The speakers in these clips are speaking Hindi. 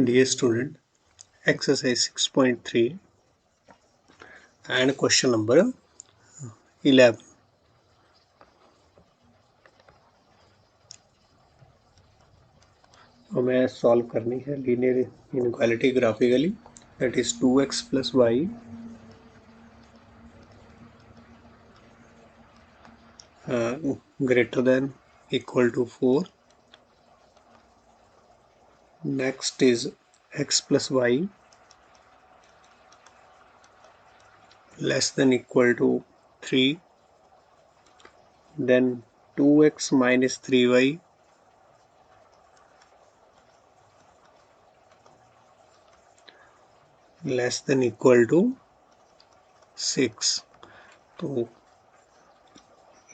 Dear student, exercise 6.3 and question number 11. हमें सॉल्व करनी है linear inequality graphically, that is 2x plus y greater than equal to 4. Next is x plus y less than equal to 3. Then 2x minus 3y less than equal to 6. तो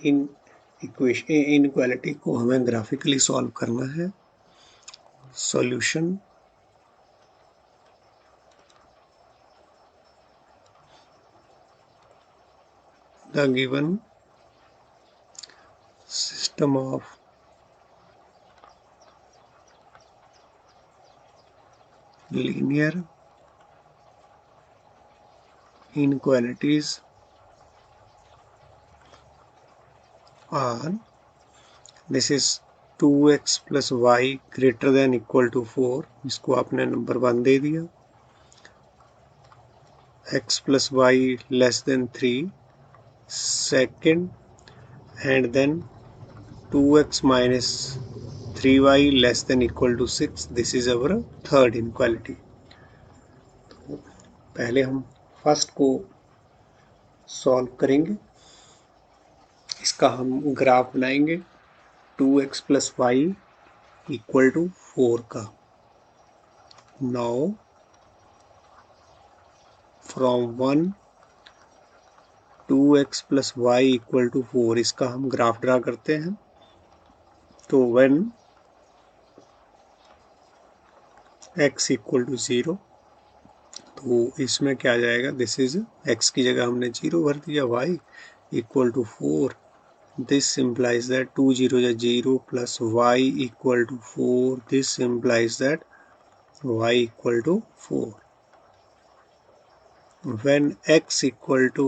इन इक्वेशन इनइक्वालिटी को हमें ग्राफिकली सॉल्व करना है. Solution: the given system of linear inequalities are, this is 2x plus y greater than equal to 4, इसको आपने नंबर 1 दे दिया. x plus y less than 3 second, and then 2x minus 3y less than equal to 6. This is our third inequality. तो पहले हम फर्स्ट को सॉल्व करेंगे. इसका हम ग्राफ बनाएंगे 2x plus y equal to 4 का. Now from 1 2x plus y equal to 4, इसका हम ग्राफ ड्रा करते हैं. तो when x equal to 0, तो इसमें क्या आ जाएगा, दिस इज x की जगह हमने 0 भर दिया, y equal to 4. This implies that 2 0 is 0 plus y equal to 4. This implies that y equal to 4. When x equal to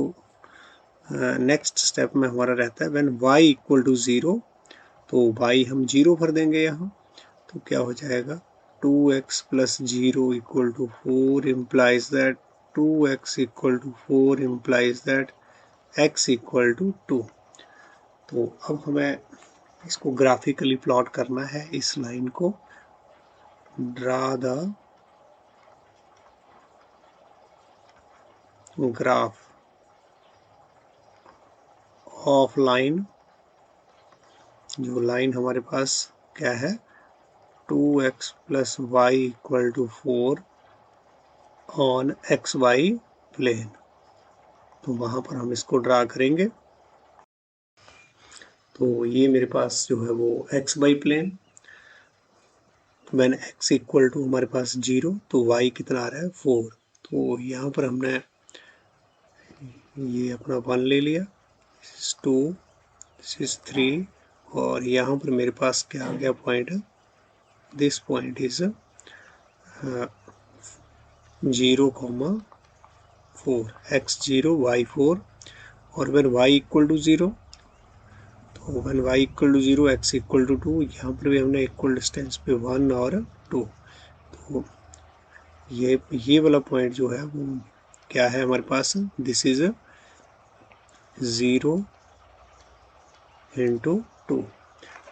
next step में हमारा रहता है when y equal to 0, तो y हम 0 भर देंगे यहाँ. तो क्या हो जाएगा, 2x plus 0 equal to 4 implies that 2x equal to 4 implies that x equal to 2. तो अब हमें इसको ग्राफिकली प्लॉट करना है. इस लाइन को draw the graph of line. जो लाइन हमारे पास क्या है, 2x plus y equal to 4 on xy plane. तो वहां पर हम इसको ड्रा करेंगे. तो ये मेरे पास जो है वो xy plane. When x equal to हमारे पास 0, तो y कितना आ रहा है 4. तो यहाँ पर हमने ये अपना 1 ले लिया, 2, 3, और यहाँ पर मेरे पास क्या आ गया point, this point is 0,4, x 0 y 4. और व्हेन y इक्वल टू 0, तो when y equal to 0 x equal to 2, यहाँ पर भी हमने इक्वल डिस्टेंस पे 1 और 2. तो ये वाला पॉइंट जो है वो क्या है हमारे पास, दिस इज 0 into 2.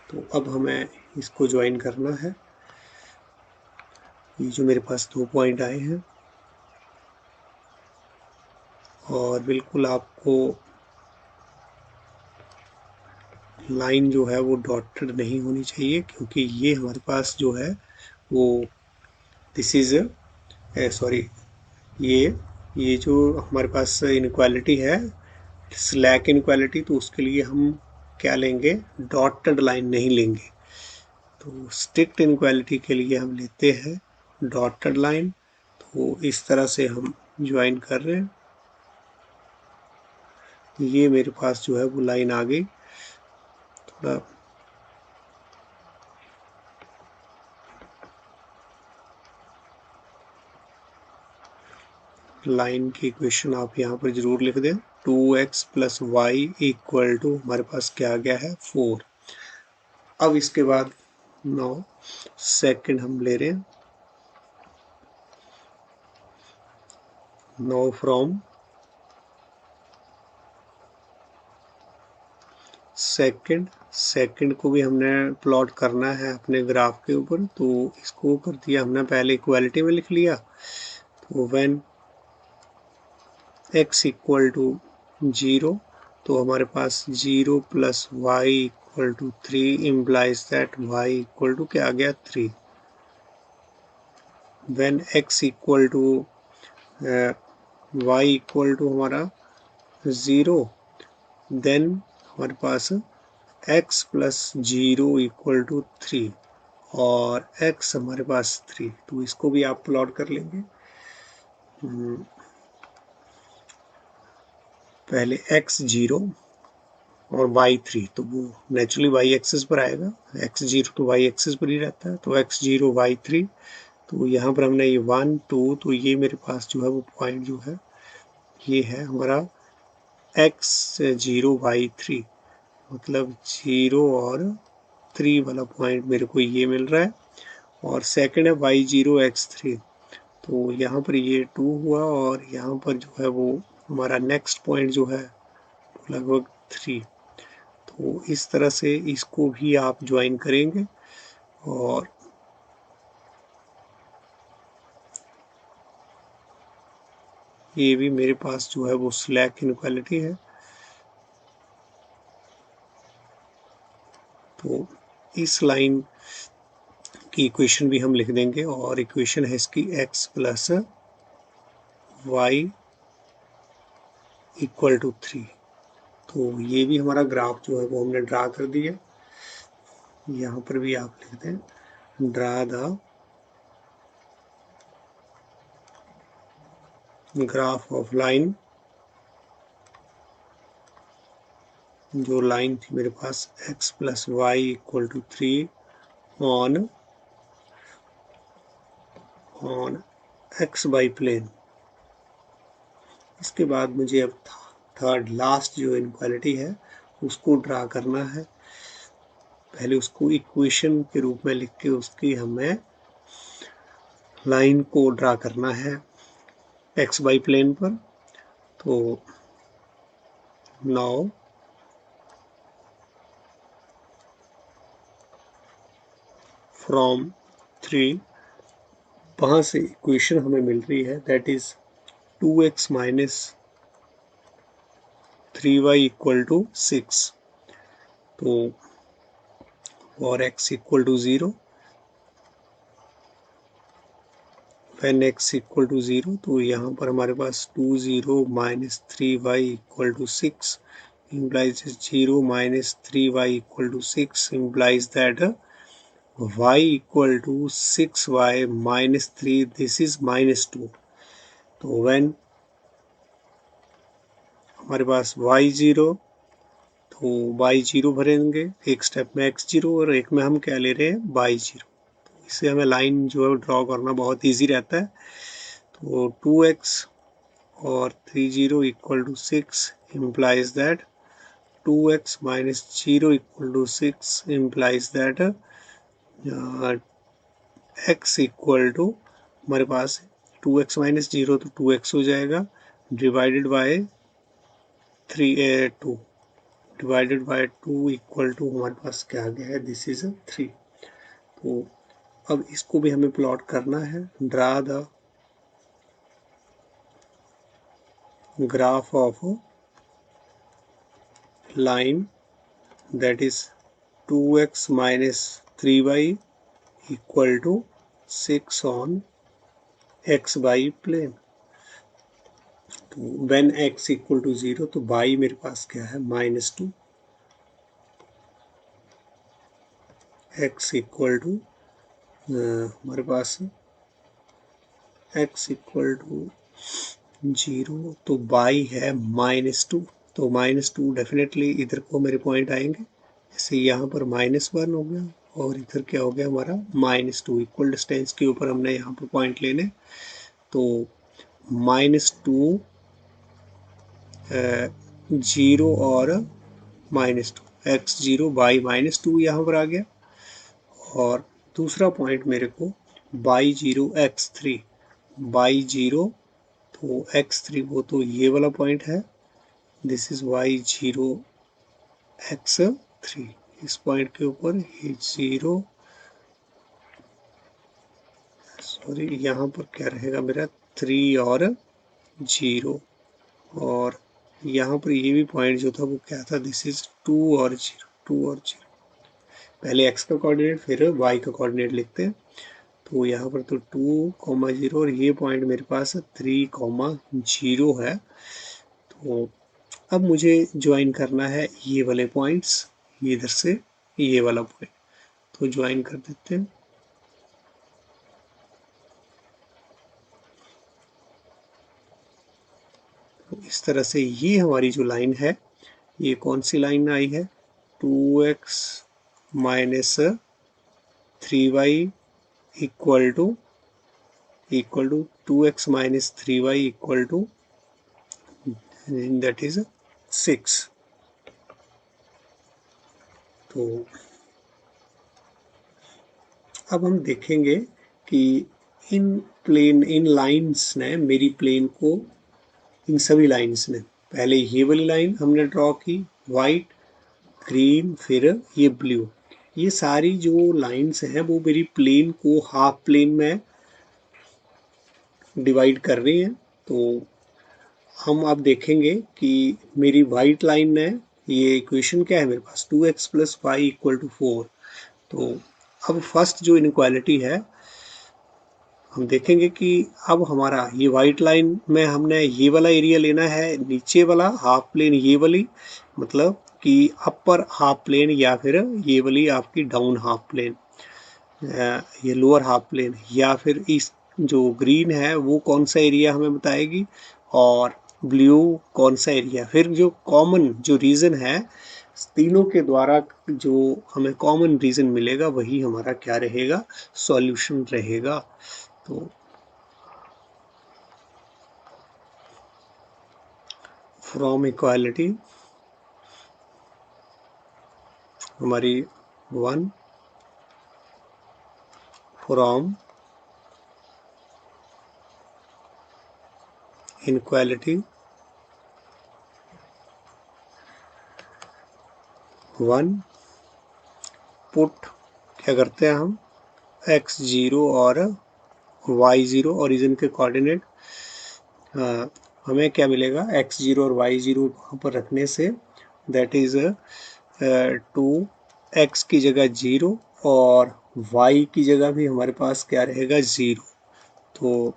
तो अब हमें इसको ज्वाइन करना है. ये जो मेरे पास 2 पॉइंट आए हैं, और बिल्कुल आपको लाइन जो है वो डॉटेड नहीं होनी चाहिए, क्योंकि ये हमारे पास जो है वो दिस इज सॉरी, ये जो हमारे पास इनइक्वालिटी है स्लैक इनइक्वालिटी, तो उसके लिए हम क्या लेंगे, डॉटेड लाइन नहीं लेंगे. तो स्ट्रिक्ट इनइक्वालिटी के लिए हम लेते हैं डॉटेड लाइन. तो इस तरह से हम ज्वाइन कर रहे हैं. ये मेरे पास जो है वो लाइन आ गई. थोड़ा लाइन की इक्वेशन आप यहाँ पर जरूर लिख दें। 2x plus y equal to हमारे पास क्या आ गया है 4। अब इसके बाद 9 सेकंड हम ले रहे हैं। 9 फ्रॉम सेकंड को भी हमने प्लॉट करना है अपने ग्राफ के ऊपर, तो इसको कर दिया हमने, पहले इक्वालिटी में लिख लिया। तो व्हेन x इक्वल टू 0, तो हमारे पास 0 plus y equal to 3 implies that y equal to क्या आ गया 3। When x equal to y equal to हमारा 0, देन हमारे पास x प्लस 0 इक्वल टू 3 और x हमारे पास 3, तो इसको भी आप प्लॉट कर लेंगे। पहले x 0 और y 3, तो वो नेचुरली y एक्सिस पर आएगा। x 0 तो y एक्सिस पर ही रहता है, तो x 0 y 3, तो यहाँ पर हमने ये 1 2, तो ये मेरे पास जो है वो पॉइंट जो है ये है हमारा x 0 y 3, मतलब 0 और 3 वाला पॉइंट मेरे को ये मिल रहा है। और सेकंड है y 0 x 3, तो यहाँ पर ये 2 हुआ और यहाँ पर जो है वो हमारा नेक्स्ट पॉइंट जो है लगभग 3। तो इस तरह से इसको भी आप ज्वाइन करेंगे और ये भी मेरे पास जो है वो स्लैक इनक्वालिटी है। तो इस लाइन की इक्वेशन भी हम लिख देंगे और इक्वेशन है इसकी x plus y equal to 3। तो ये भी हमारा ग्राफ जो है वो हमने ड्रा कर दिया। यहाँ पर भी आप लिख दें draw the graph of line, जो लाइन थी मेरे पास x plus y equal to 3 on x y plane. इसके बाद मुझे अब थर्ड लास्ट जो इनक्वालिटी है उसको ड्रा करना है। पहले उसको इक्वेशन के रूप में लिख के उसकी हमें लाइन को ड्रा करना है x बाई प्लेन पर। तो नाउ फ्रॉम 3, वहाँ से इक्वेशन हमें मिल रही है that is 2x minus 3y equal to 6। तो for x equal to 0, when x equal to 0, तो यहाँ पर हमारे पास 2 0 minus 3y equal to 6 implies 0 minus 3y equal to 6 implies that y equal to 6y minus 3, this is minus 2। तो व्हेन हमारे पास y 0, तो y 0 भरेंगे, एक स्टेप में x 0 और एक में हम क्या ले रहे हैं y 0। तो इससे हमें लाइन जो है ड्रॉ करना बहुत ईजी रहता है। तो 2x और 3 0 equal to 6 implies that 2x minus 0 equal to 6 implies that x equal to हमारे पास 2x minus 0 तो 2x हो जाएगा, divided by 2 divided by 2 equal to हमारे पास क्या आ गया है, दिस इज 3। तो अब इसको भी हमें प्लॉट करना है। Draw the graph of line that is 2x minus 3y equal to 6 on x y plane. तो व्हेन x इक्वल टू 0, तो y मेरे पास क्या है -2, x इक्वल टू हमारे पास x इक्वल टू 0, तो y है -2, तो -2 डेफिनेटली इधर को मेरे पॉइंट आएंगे। जैसे यहाँ पर -1 हो गया और इधर क्या हो गया हमारा -2, इक्वल डिस्टेंस के ऊपर हमने यहाँ पर पॉइंट लेने। तो -2 0 और -2 x0 y -2 यहाँ पर आ गया। और दूसरा पॉइंट मेरे को y0 x3 y0 तो x3 वो तो ये वाला पॉइंट है, दिस इज y0 x3। इस पॉइंट के ऊपर ये 0 सॉरी यहाँ पर क्या रहेगा मेरा 3 और 0। और यहाँ पर ये भी पॉइंट जो था वो क्या था, दिस इज 2 और 0 2 और 0। पहले x का कोऑर्डिनेट फिर y का कोऑर्डिनेट लिखते हैं। तो यहाँ पर तो 2, 0 और ये पॉइंट मेरे पास 3, 0 है। तो अब मुझे ज्वाइन करना है ये वाले पॉइंट्स, इधर से ये वाला पॉइंट, तो ज्वाइन कर देते हैं। तो इस तरह से ये हमारी जो लाइन है, ये कौन सी लाइन आई है, 2x minus 3y equal to 2x minus 3y equal to that is 6। तो अब हम देखेंगे कि इन लाइंस ने मेरी प्लेन को, इन सभी लाइंस ने, पहले ये वाली लाइन हमने ड्रॉ की वाइट, ग्रीन, फिर ये ब्लू, ये सारी जो लाइंस हैं वो मेरी प्लेन को हाफ प्लेन में डिवाइड कर रही हैं। तो हम अब देखेंगे कि मेरी वाइट लाइन है, ये इक्वेशन क्या है मेरे पास, 2x plus y equal to 4। तो अब फर्स्ट जो इनक्वालिटी है हम देखेंगे कि अब हमारा ये वाइट लाइन में हमने ये वाला एरिया लेना है, नीचे वाला हाफ प्लेन ये वाली, मतलब कि अपर हाफ प्लेन या फिर ये वाली आपकी डाउन हाफ प्लेन, ये लोअर हाफ प्लेन, या फिर इस जो ग्रीन है वो कौन सा एरिया हमें बताएगी और ब्लू कौन सा एरिया। फिर जो कॉमन जो रीजन है तीनों के द्वारा जो हमें कॉमन रीजन मिलेगा वही हमारा क्या रहेगा, सॉल्यूशन रहेगा। तो फ्रॉम इक्वालिटी हमारी 1, फ्रॉम इनक्वालिटी 1 पुट क्या करते हैं हम x0 और y0 ओरिजिन के कोऑर्डिनेट, हमें क्या मिलेगा x0 और y0 वहाँ पर रखने से दैट इज 2x की जगह 0 और y की जगह भी हमारे पास क्या रहेगा 0। तो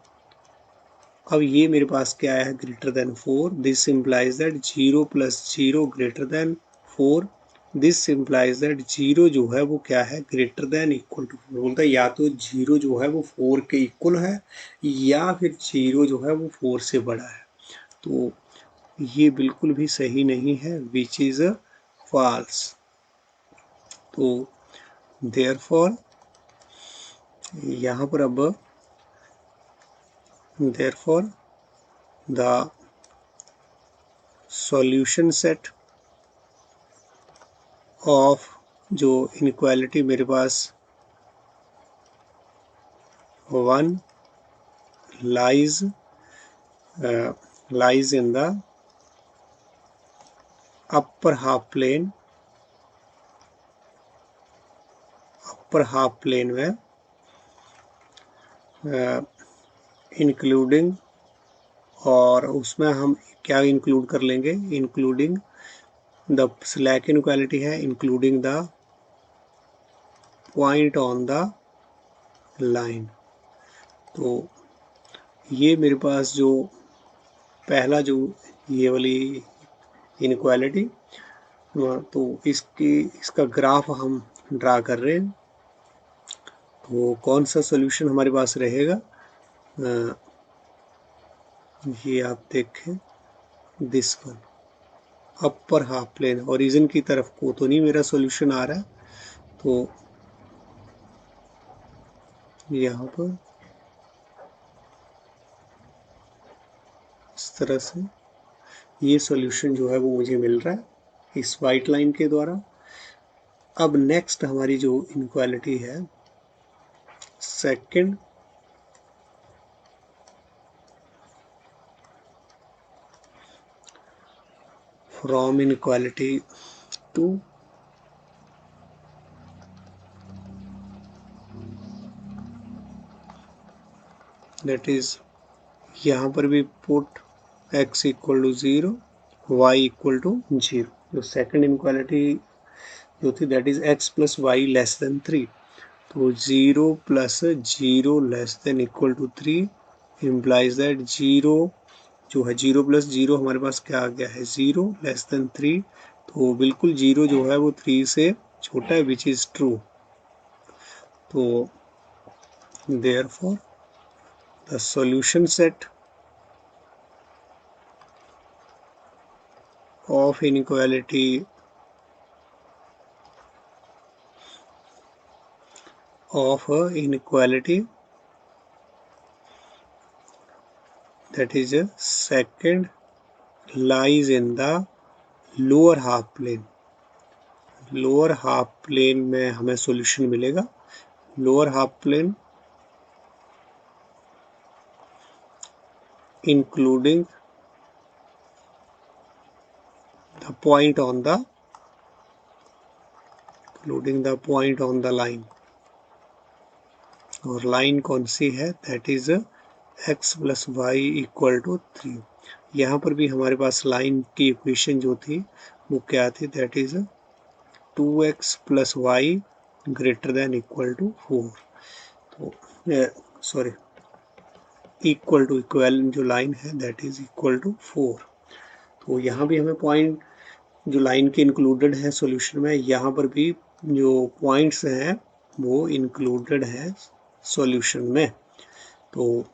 अब ये मेरे पास क्या है greater than 4, this implies that 0 plus 0 greater than 4, this implies that 0 जो है वो क्या है ग्रेटर देन इक्वल टू 4। बोलता है या तो 0 जो है वो 4 के इक्वल है या फिर 0 जो है वो 4 से बड़ा है। तो ये बिल्कुल भी सही नहीं है, विच इज फॉल्स। तो देयरफॉर यहाँ पर अब therefore the solution set of जो इनक्वालिटी मेरे पास 1 lies lies in the upper half plane में इंक्लूडिंग, और उसमें हम क्या इंक्लूड कर लेंगे, इंक्लूडिंग द स्लैक इनक्वालिटी है, including the point on the line. तो ये मेरे पास जो पहला जो ये वाली इनक्वालिटी, तो इसका ग्राफ हम ड्रा कर रहे हैं। तो कौन सा सॉल्यूशन हमारे पास रहेगा, ये आप देखें this one, upper half plane origin की तरफ को तो नहीं मेरा सॉल्यूशन आ रहा है। तो यहाँ पर तरह से ये सॉल्यूशन जो है वो मुझे मिल रहा है इस वाइट लाइन के द्वारा। अब नेक्स्ट हमारी जो इनक्वालिटी है second from inequality 2, that is यहाँ पर भी put x equal to 0, y equal to 0। जो सेकंड इनक्वालिटी जो थी that is x plus y less than 3, तो 0 plus 0 less than equal to 3 implies that 0 जो है 0 प्लस 0 हमारे पास क्या आ गया है 0 लेस देन 3, तो बिल्कुल 0 जो है वो 3 से छोटा है विच इज ट्रू। तो therefore the solution set of inequality that is a second lies in the lower half plane। Lower half plane में हमें सॉल्यूशन मिलेगा। Lower half plane including the point on the line, और लाइन कौन सी है that is x plus y equal to 3। यहाँ पर भी हमारे पास लाइन की इक्वेशन जो थी वो क्या थी that is 2x plus y greater than equal to 4। तो सॉरी इक्वल टू इक्वल जो लाइन है दैट इज इक्वल टू 4। तो यहाँ भी हमें पॉइंट जो लाइन के इंक्लूडेड है सॉल्यूशन में, यहाँ पर भी जो पॉइंट्स हैं वो इंक्लूडेड है सॉल्यूशन में। तो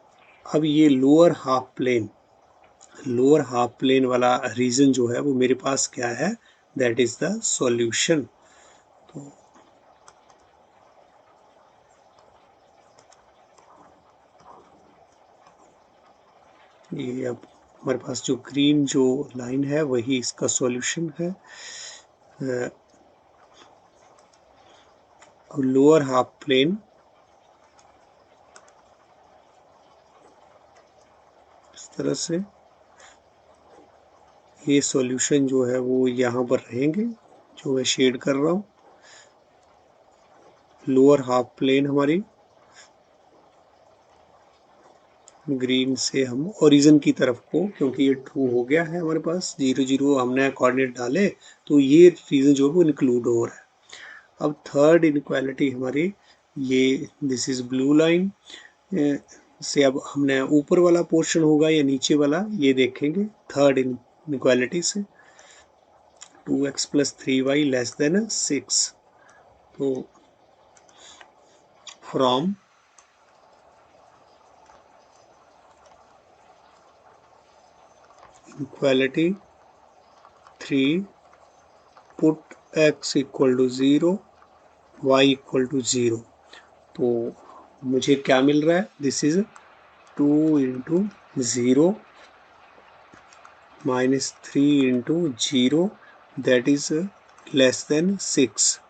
अब ये लोअर हाफ प्लेन वाला रीजन जो है वो मेरे पास क्या है दैट इज द सॉल्यूशन। तो ये अब हमारे पास जो ग्रीन जो लाइन है वही इसका सॉल्यूशन है। अब लोअर हाफ प्लेन इस तरह से ये सॉल्यूशन जो है वो यहाँ पर रहेंगे जो मैं शेड कर रहा हूँ। लोअर हाफ प्लेन हमारी ग्रीन से हम ओरिजिन की तरफ को, क्योंकि ये ट्रू हो गया है हमारे पास 0 0 हमने कोऑर्डिनेट डाले तो ये रीजन जो है वो इंक्लूड हो रहा है। अब थर्ड इनक्वालिटी हमारी ये दिस इज ब्लू लाइन से अब हमने ऊपर वाला पोर्शन होगा या नीचे वाला ये देखेंगे थर्ड इनक्वालिटी से 2x plus 3y less than 6। तो from inequality 3 put x equal to 0 y equal to 0, तो मुझे क्या मिल रहा है this is 2 into 0 minus 3 into 0 that is less than 6।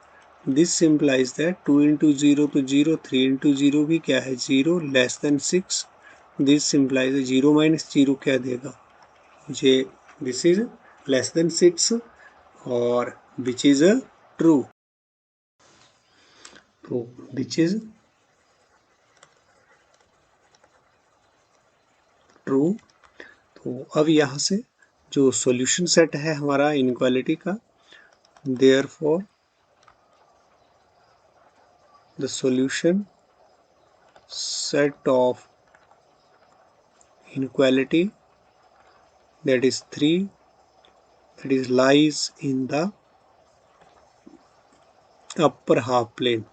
This implies that 2 into 0 तो 0, 3 इंटू 0 भी क्या है 0 less than 6। This implies 0 minus 0 क्या देगा मुझे दिस इज लेस देन 6 और विच इज ट्रू। तो विच इज ट्रू। तो अब यहाँ से जो सॉल्यूशन सेट है हमारा इनक्वालिटी का, therefore the solution set of inequality that is 3 that is lies in the upper half plane।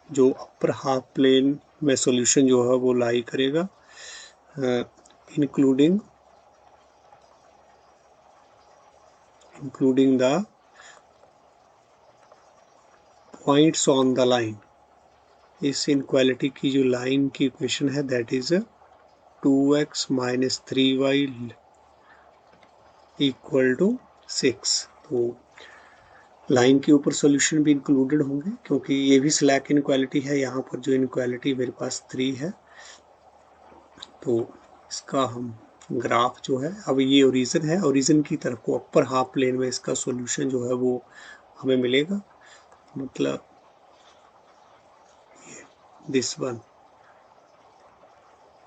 जो अपर हाफ प्लेन में सॉल्यूशन जो है वो लाई करेगा including the points on the line. इस इनक्वालिटी की जो लाइन की इक्वेशन है that is 2x minus 3y equal to 6। तो लाइन के ऊपर सॉल्यूशन भी इंक्लूडेड होंगे क्योंकि ये भी स्लैक इनक्वालिटी है। यहाँ पर जो इनक्वालिटी मेरे पास 3 है, तो इसका हम ग्राफ जो है, अब ये ओरिजिन है, ओरिजिन की तरफ को अपर हाफ प्लेन में इसका सॉल्यूशन जो है वो हमें मिलेगा। मतलब दिस वन,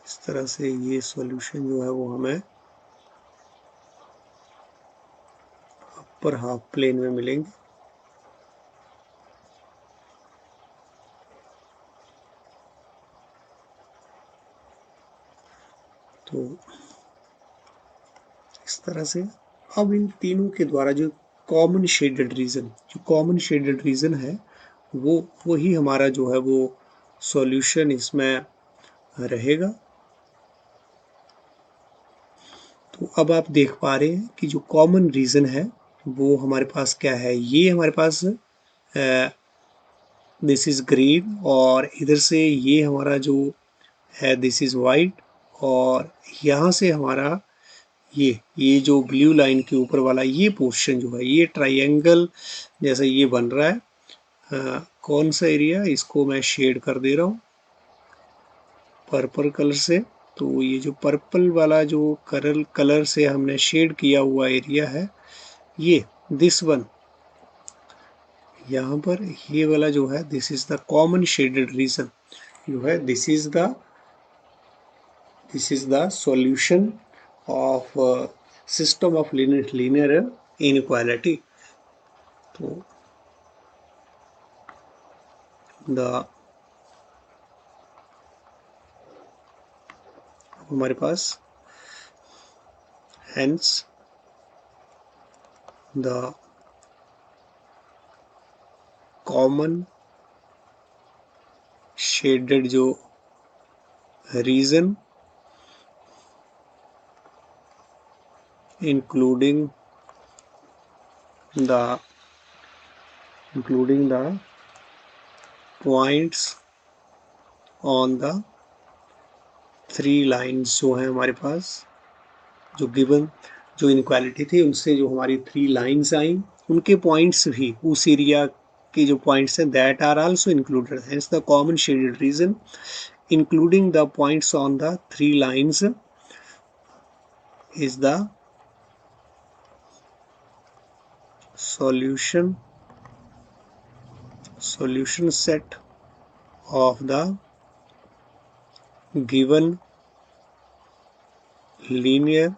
इस तरह से ये सॉल्यूशन जो है वो हमें अपर हाफ प्लेन में मिलेंगे। तो इस तरह से अब इन तीनों के द्वारा जो कॉमन शेडेड रीजन है वो वही हमारा जो है वो सॉल्यूशन इसमें रहेगा। तो अब आप देख पा रहे हैं कि जो कॉमन रीजन है वो हमारे पास क्या है, ये हमारे पास दिस इज ग्रीन, और इधर से ये हमारा जो है दिस इज वाइट, और यहाँ से हमारा ये जो ब्लू लाइन के ऊपर वाला ये पोर्शन जो है ये ट्राइंगल जैसा ये बन रहा है। कौन सा एरिया, इसको मैं शेड कर दे रहा हूँ पर्पल कलर से। तो ये जो पर्पल वाला जो कलर से हमने शेड किया हुआ एरिया है, ये दिस वन यहाँ पर ये वाला जो है this is the common shaded reason जो है, this is the solution of system of linear inequality. तो हमारे पास hence the common shaded जो reason including the points on the 3 lines जो है हमारे पास, जो गिवन जो इनक्वालिटी थी उनसे जो हमारी 3 लाइन्स आई, उनके पॉइंट्स भी उस एरिया के जो पॉइंट्स हैं that are also included, hence the common shaded region including the points on the 3 lines is the solution set of the given linear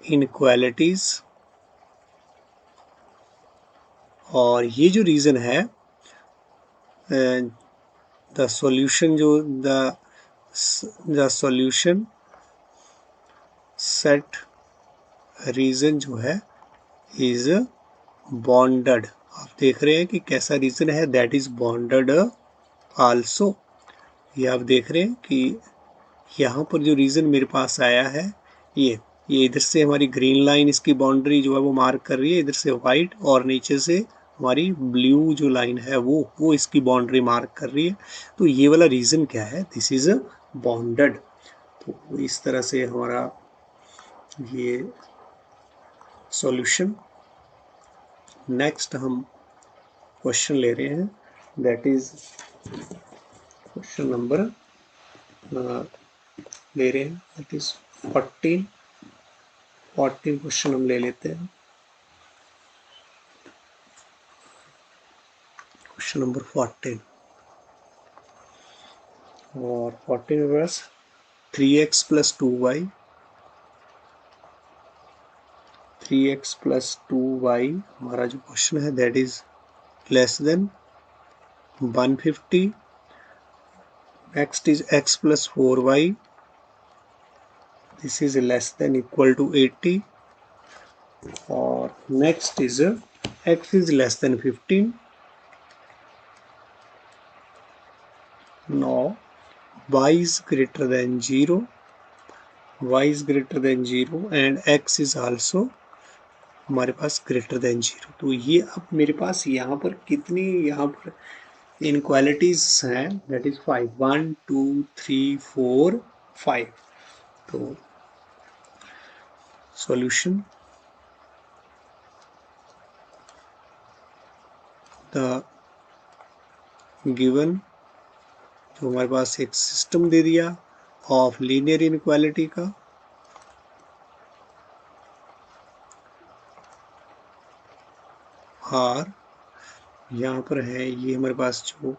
inequalities। और ये जो रीजन है द सॉल्यूशन जो द सॉल्यूशन सेट रीजन जो है इज बॉन्डेड। आप देख रहे हैं कि कैसा रीजन है, दैट इज बॉन्डेड आल्सो। ये आप देख रहे हैं कि यहाँ पर जो रीजन मेरे पास आया है ये इधर से हमारी ग्रीन लाइन इसकी बाउंड्री जो है वो मार्क कर रही है, इधर से वाइट, और नीचे से हमारी ब्लू जो लाइन है वो इसकी बाउंड्री मार्क कर रही है। तो ये वाला रीजन क्या है, दिस इज बॉन्डेड। तो इस तरह से हमारा ये सॉल्यूशन। नेक्स्ट हम क्वेश्चन ले रहे हैं, दैट इज क्वेश्चन नंबर ले रहे हैं, दैट इज 14 क्वेश्चन हम ले लेते हैं। क्वेश्चन नंबर 14, और 14 में बस 3x प्लस 2y हमारा जो क्वेश्चन है that is less than 150। Next is x plus 4y, this is less than equal to 80। और next is x is less than 15। Now y is greater than 0, and x is also हमारे पास greater than 0। तो ये अब मेरे पास यहाँ पर कितनी, यहाँ पर इनक्वालिटीज हैं, दैट इज 5, 1 2 3 4 5। तो सॉल्यूशन, द गिवन, जो हमारे पास एक सिस्टम दे दिया ऑफ लीनियर इनक्वालिटी का, और यहाँ पर है ये हमारे पास जो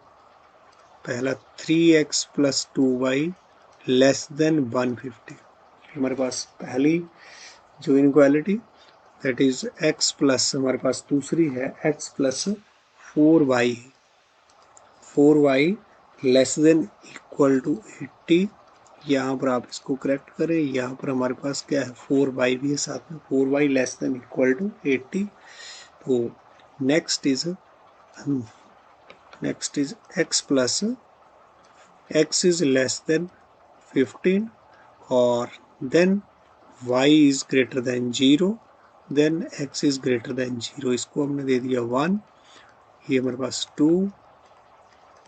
पहला 3x plus 2y less than 150, हमारे पास पहली जो inequality, that is x plus, हमारे पास दूसरी है x plus 4y, 4y less than equal to 80। यहाँ पर आप इसको करेक्ट करें, यहाँ पर हमारे पास क्या है 4y भी है साथ में, 4y less than equal to 80। तो next is x plus x is less than 15 और then y is greater than 0, then x is greater than 0, इसको हमने दे दिया 1, ये हमारे पास 2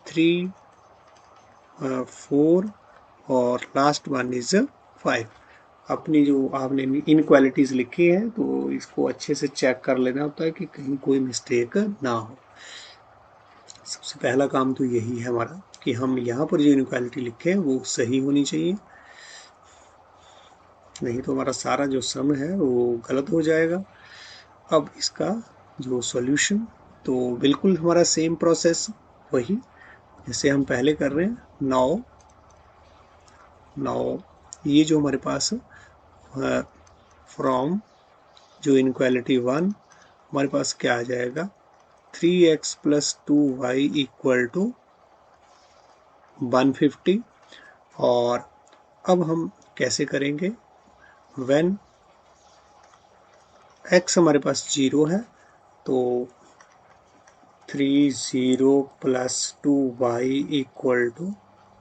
3 4 और लास्ट वन इज 5। अपनी जो आपने इनक्वालिटीज लिखी है तो इसको अच्छे से चेक कर लेना होता है कि कहीं कोई मिस्टेक ना हो। सबसे पहला काम तो यही है हमारा कि हम यहाँ पर जो इनक्वालिटी लिखे हैं वो सही होनी चाहिए, नहीं तो हमारा सारा जो सम है वो गलत हो जाएगा। अब इसका जो सॉल्यूशन, तो बिल्कुल हमारा सेम प्रोसेस वही जैसे हम पहले कर रहे हैं। नाउ ये जो हमारे पास फ्रॉम जो इनक्वालिटी 1, हमारे पास क्या आ जाएगा 3x plus 2y equal to 150। और अब हम कैसे करेंगे, व्हेन x हमारे पास 0 है तो 30 plus 2y equal to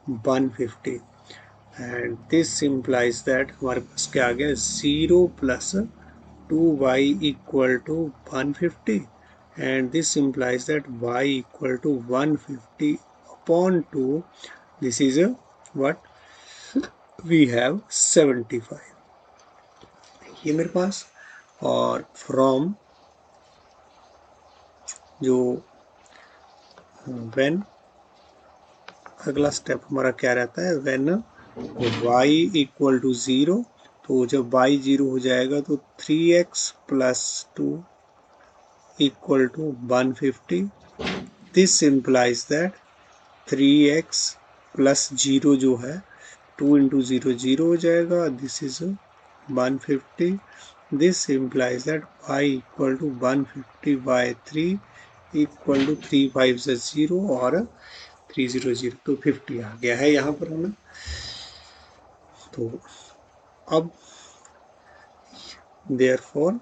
150 and this implies that हमारे पास क्या आ गया 0 plus 2y equal to 150 and this implies that y equal to 150 upon 2, this is a what we have 75, ये मेरे पास। और फ्रॉम जो when, अगला स्टेप हमारा क्या रहता है, when y इक्वल टू 0, तो जब y 0 हो जाएगा तो 3x plus 2 equal to 150, this implies that 3x plus 0 जो है 2 इंटू 0 0 हो जाएगा, this is 150, this implies that y equal to 150 by 3 equal to 3 5 से 0 और 3 0 0, तो 50 आ गया है यहाँ पर हमें। तो अब देयरफॉर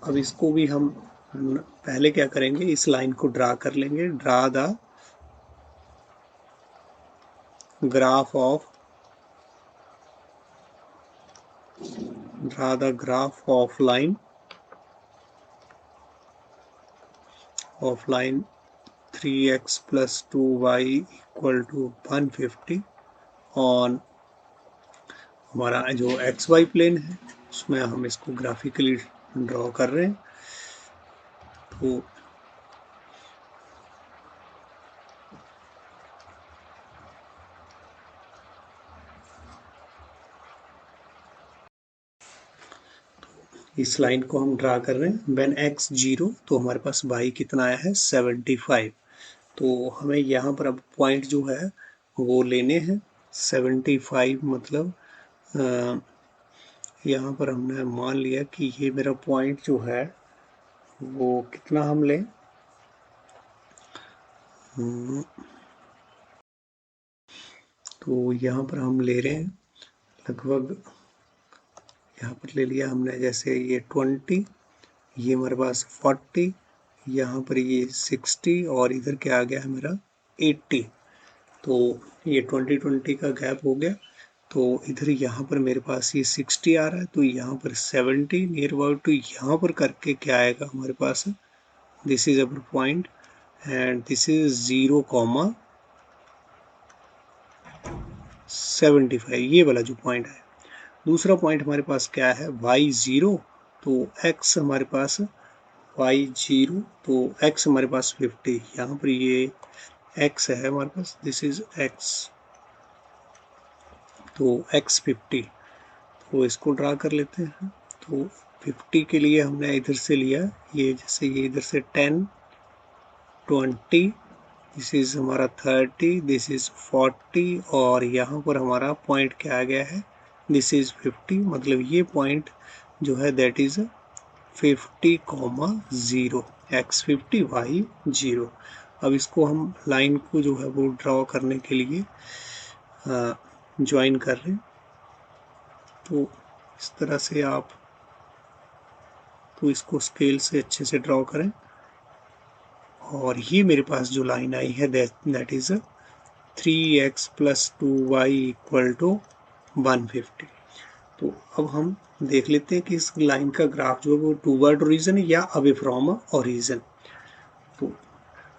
अब इसको भी हम पहले क्या करेंगे, इस लाइन को ड्रा कर लेंगे, draw the graph of line of line 3x plus 2y equal to 150 on हमारा जो xy प्लेन है उसमें हम इसको ग्राफिकली ड्रॉ कर रहे हैं। तो इस लाइन को हम ड्रा कर रहे हैं व्हेन x 0, तो हमारे पास y कितना आया है 75। तो हमें यहाँ पर अब पॉइंट जो है वो लेने हैं 75, मतलब यहाँ पर हमने मान लिया कि ये मेरा पॉइंट जो है वो कितना हम लें, तो यहाँ पर हम ले रहे हैं लगभग, यहाँ पर ले लिया हमने जैसे ये 20, ये हमारे पास 40, यहाँ पर ये 60 और इधर क्या आ गया है मेरा 80। तो ये 20 का गैप हो गया, तो इधर यहाँ पर मेरे पास ये 60 आ रहा है, तो यहाँ पर 70 नियर अबाउट, तो यहाँ पर करके क्या आएगा हमारे पास, this is our point and this is 0,75, ये वाला जो पॉइंट है। दूसरा पॉइंट हमारे पास क्या है, y0, तो x हमारे पास y0, तो x हमारे पास 50, यहाँ पर ये x है हमारे पास, दिस इज x, तो x 50, तो इसको ड्रा कर लेते हैं। तो 50 के लिए हमने इधर से लिया ये, जैसे ये इधर से 10, 20, दिस इज हमारा 30, दिस इज 40, और यहाँ पर हमारा पॉइंट क्या आ गया है, दिस इज 50, मतलब ये पॉइंट जो है दैट इज 50,0, x 50 y 0। अब इसको हम लाइन को जो है वो ड्रॉ करने के लिए ज्वाइन कर रहे हैं, तो इस तरह से आप तो इसको स्केल से अच्छे से ड्रॉ करें, और ये मेरे पास जो लाइन आई है दैट इज 3x + 2y = 150। तो अब हम देख लेते हैं कि इस लाइन का ग्राफ जो है वो टूवर्ड ओरिजिन या अवे फ्रॉम ओरिजिन। तो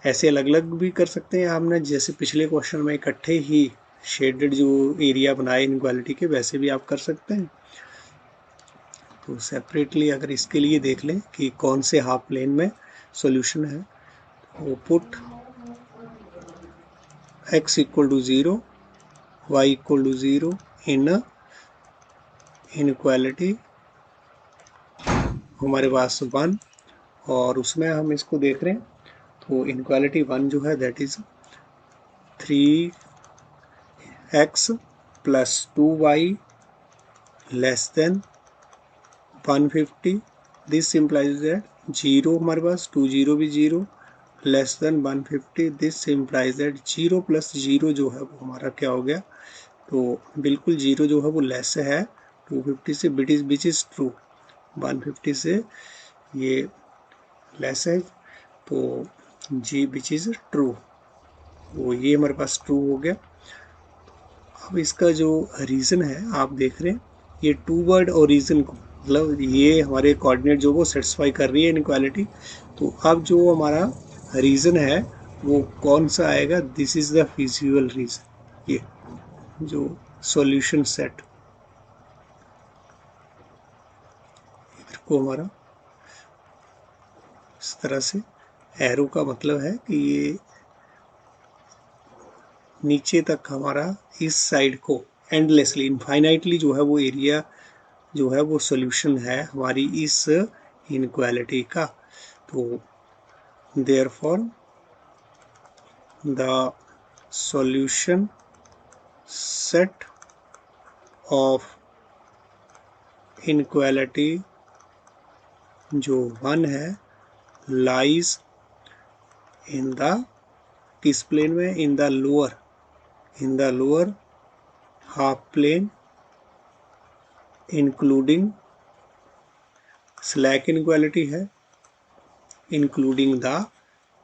ऐसे अलग अलग भी कर सकते हैं आपने, जैसे पिछले क्वेश्चन में इकट्ठे ही शेडेड जो एरिया बनाए इनइक्वालिटी के, वैसे भी आप कर सकते हैं। तो सेपरेटली अगर इसके लिए देख लें कि कौन से हाफ प्लेन में सॉल्यूशन है, तो पुट x = 0, y = 0 इन इनइक्वालिटी हमारे पास 1, और उसमें हम इसको देख रहे हैं, तो इनइक्वालिटी 1 जो है that is 3x + 2y < 150, this implies that 0 हमारे पास 2 0 भी 0 < 150, दिस implies दैट 0 + 0 जो है वो हमारा क्या हो गया, तो बिल्कुल 0 जो है वो लेस है 250 से, विच इज ट्रू, 150 से ये लेस है, तो जी विच इज ट्रू, वो ये हमारे पास ट्रू हो गया। अब इसका जो रीज़न है आप देख रहे हैं, ये टू वर्ड और रीज़न को, मतलब ये हमारे कोऑर्डिनेट जो वो सेटिस्फाई कर रही है इनइक्वालिटी। तो अब जो हमारा रीज़न है वो कौन सा आएगा, this is the feasible reason, ये जो सॉल्यूशन सेट, इधर को हमारा इस तरह से एरो का मतलब है कि ये नीचे तक हमारा इस साइड को एंडलेसली इनफाइनाइटली जो है वो एरिया जो है वो सॉल्यूशन है हमारी इस इनइक्वालिटी का। तो therefore the solution set of inequality जो 1 है लाइज इन द, किस प्लेन में, in the lower half plane including slack inequality है, including the